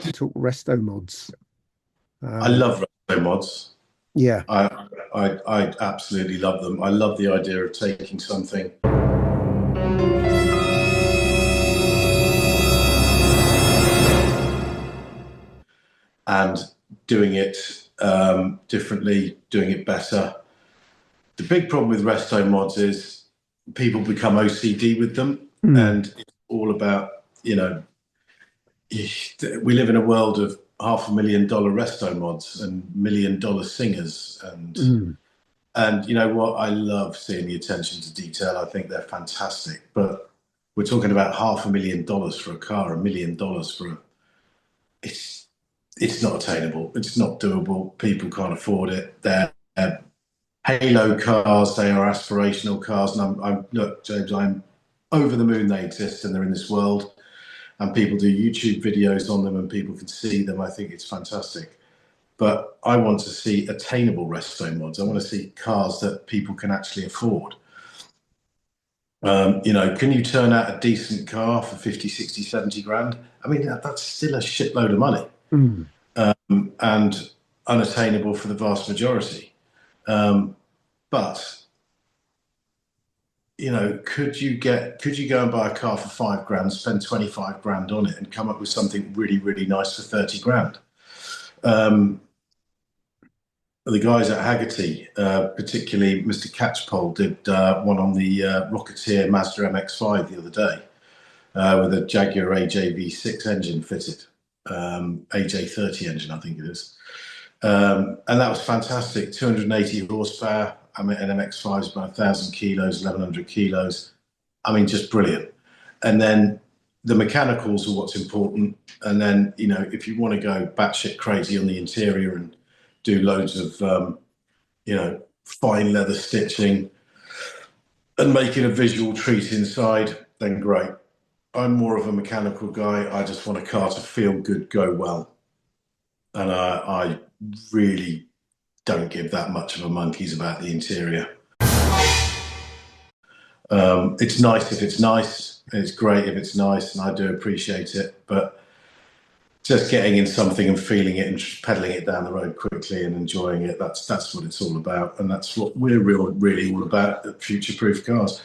to talk Restomods. I Um, love Restomods. yeah, I absolutely love them. I love the idea of taking something and doing it differently, doing it better. The big problem with Restomods is people become OCD with them, mm, and it's all about, you know, we live in a world of $500,000 Restomods and $1 million singers, mm, and you know what? I love seeing the attention to detail. I think they're fantastic. But we're talking about $500,000 for a car, $1 million for a. It's it's not attainable. It's not doable. People can't afford it. They're halo cars. They are aspirational cars. And look, James. I'm over the moon they exist and they're in this world. And people do YouTube videos on them, and people can see them. I think it's fantastic. But I want to see attainable resto mods. I want to see cars that people can actually afford. You know, can you turn out a decent car for 50, 60, 70 grand? I mean, that's still a shitload of money mm. and unattainable for the vast majority. But you know, could you go and buy a car for 5 grand, spend 25 grand on it, and come up with something really, really nice for 30 grand? Um, the guys at Haggerty, particularly Mr. Catchpole, did one on the Rocketeer Mazda MX-5 the other day with a Jaguar AJV6 engine fitted, AJ30 engine, I think it is. And that was fantastic. 280 horsepower. I mean, an MX-5 is about 1,000 kilos, 1,100 kilos. I mean, just brilliant. And then the mechanicals are what's important. And then, you know, if you want to go batshit crazy on the interior and do loads of, you know, fine leather stitching and making a visual treat inside, then great. I'm more of a mechanical guy. I just want a car to feel good, go well. And I really don't give that much of a monkeys about the interior. It's nice if it's nice, and it's great if it's nice, and I do appreciate it. But just getting in something and feeling it and pedaling it down the road quickly and enjoying it, that's what it's all about. And that's what we're really all about at Future Proof Cars.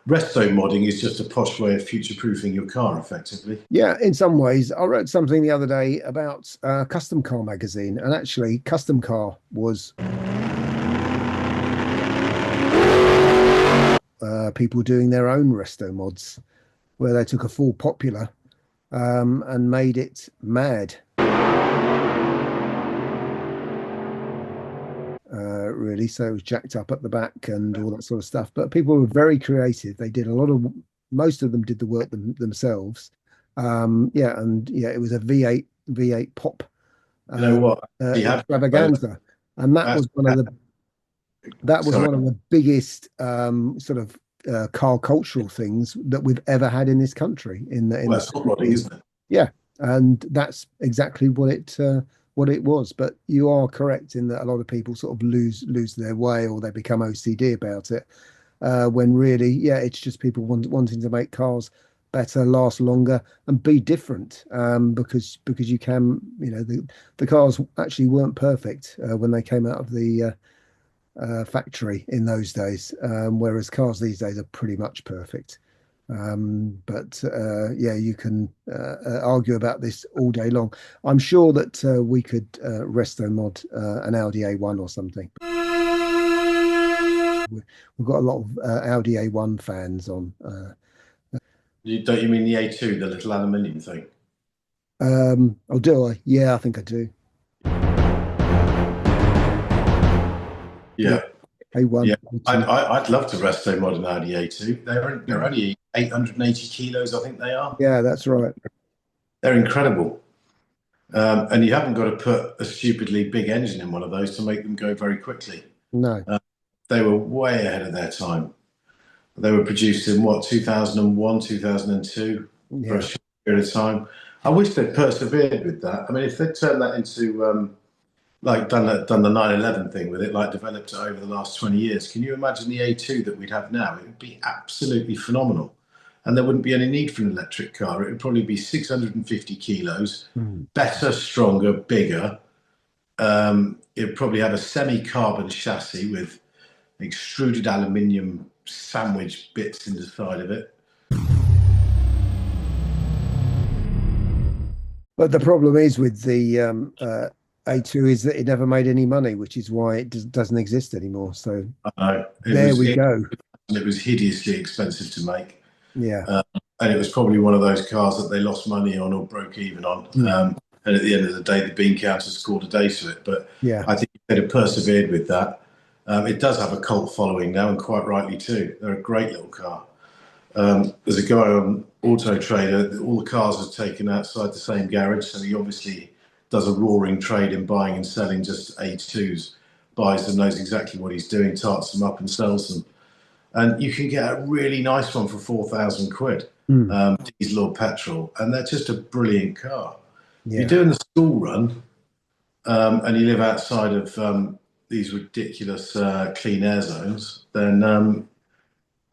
Resto modding is just a posh way of future proofing your car, effectively. Yeah, in some ways. I wrote something the other day about Custom Car magazine, and actually, Custom Car was people doing their own resto mods, where they took a full popular and made it mad. Really, so it was jacked up at the back and all that sort of stuff. But people were very creative. They did a lot of, most of them did the work themselves. Yeah, and yeah, it was a V8 pop You know what? You have extravaganza, and that's that was sorry. one of the biggest sort of car cultural things that we've ever had in this country in Well, the it's hot rodding, 70s. isn't it? Yeah, and that's exactly what it was. But you are correct in that a lot of people sort of lose their way or they become OCD about it. When really, yeah, it's just people wanting to make cars better, last longer, and be different. Because you can, you know, the cars actually weren't perfect when they came out of the factory in those days, whereas cars these days are pretty much perfect. But yeah, you can argue about this all day long. I'm sure that we could resto mod an Audi A1 or something. We've got a lot of Audi A1 fans on. Don't you mean the A2, the little aluminium thing? Oh, do I? Yeah, I think I do. Yeah, Yeah, A1. yeah. A2. I'd love to resto mod an Audi A2. They're only 880 kilos, I think they are. Yeah, that's right. They're incredible. And you haven't got to put a stupidly big engine in one of those to make them go very quickly. No. They were way ahead of their time. They were produced in what, 2001, 2002, for a Yeah. short period of time. I wish they'd persevered with that. I mean, if they'd turned that into like done the 911 thing with it, like developed it over the last 20 years, can you imagine the A2 that we'd have now? It would be absolutely phenomenal. and there wouldn't be any need for an electric car. It would probably be 650 kilos, Mm. better, stronger, bigger. It'd probably have a semi-carbon chassis with extruded aluminium sandwich bits in the side of it. But the problem is with the A2 is that it never made any money, which is why it doesn't exist anymore. So It there was we go. it was hideously expensive to make. Yeah. And it was probably one of those cars that they lost money on or broke even on. Mm. And at the end of the day, the bean counters scored a day to it. But Yeah. I think if they'd have persevered with that, it does have a cult following now, and quite rightly too. They're a great little car. There's a guy on Auto Trader, all the cars are taken outside the same garage, so he obviously does a roaring trade in buying and selling just A2s, buys them, knows exactly what he's doing, tarts them up and sells them. And you can get a really nice one for 4,000 quid, Mm. diesel or petrol, and they're just a brilliant car. If you're Yeah. doing the school run and you live outside of these ridiculous clean air zones, then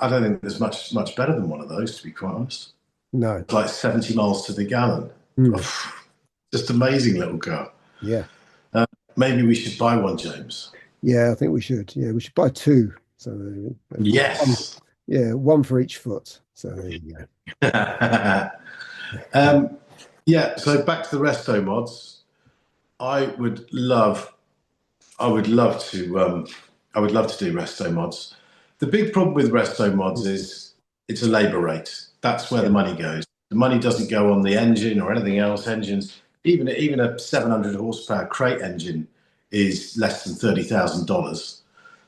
I don't think there's much better than one of those, to be quite honest. No. It's like 70 miles to the gallon. Mm. Just amazing little car. Yeah. Maybe we should buy one, James. Yeah, I think we should. Yeah, we should buy two. So one, Yes. yeah, one for each foot. So there you go. Yeah. So back to the Restomods. I would love, I would love to, I would love to do Restomods. The big problem with Restomods is it's a labour rate. That's where the money goes. The money doesn't go on the engine or anything else. Engines, even a 700 horsepower crate engine, is less than $30,000.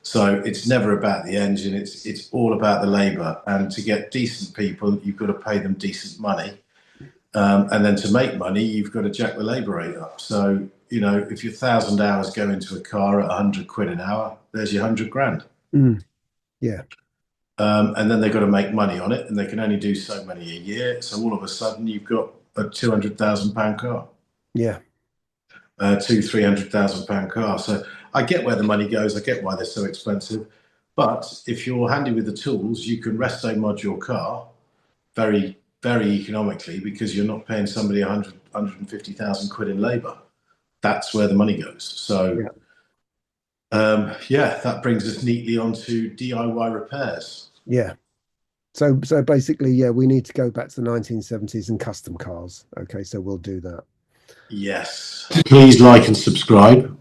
So it's never about the engine. It's all about the labour. And to get decent people, you've got to pay them decent money. And then to make money, you've got to jack the labour rate up. So, if your 1,000 hours go into a car at 100 quid an hour, there's your 100 grand. Mm. Yeah. And then they've got to make money on it, and they can only do so many a year. So all of a sudden, you've got a £200,000 car, Yeah. £300,000 car. So I get where the money goes. I get why they're so expensive. But if you're handy with the tools, you can resto-mod your car very, very economically because you're not paying somebody 150,000 quid in labour. That's where the money goes. So, that brings us neatly onto DIY repairs. Yeah. So basically, yeah, we need to go back to the 1970s and custom cars. Okay, so we'll do that. Yes. Please like and subscribe.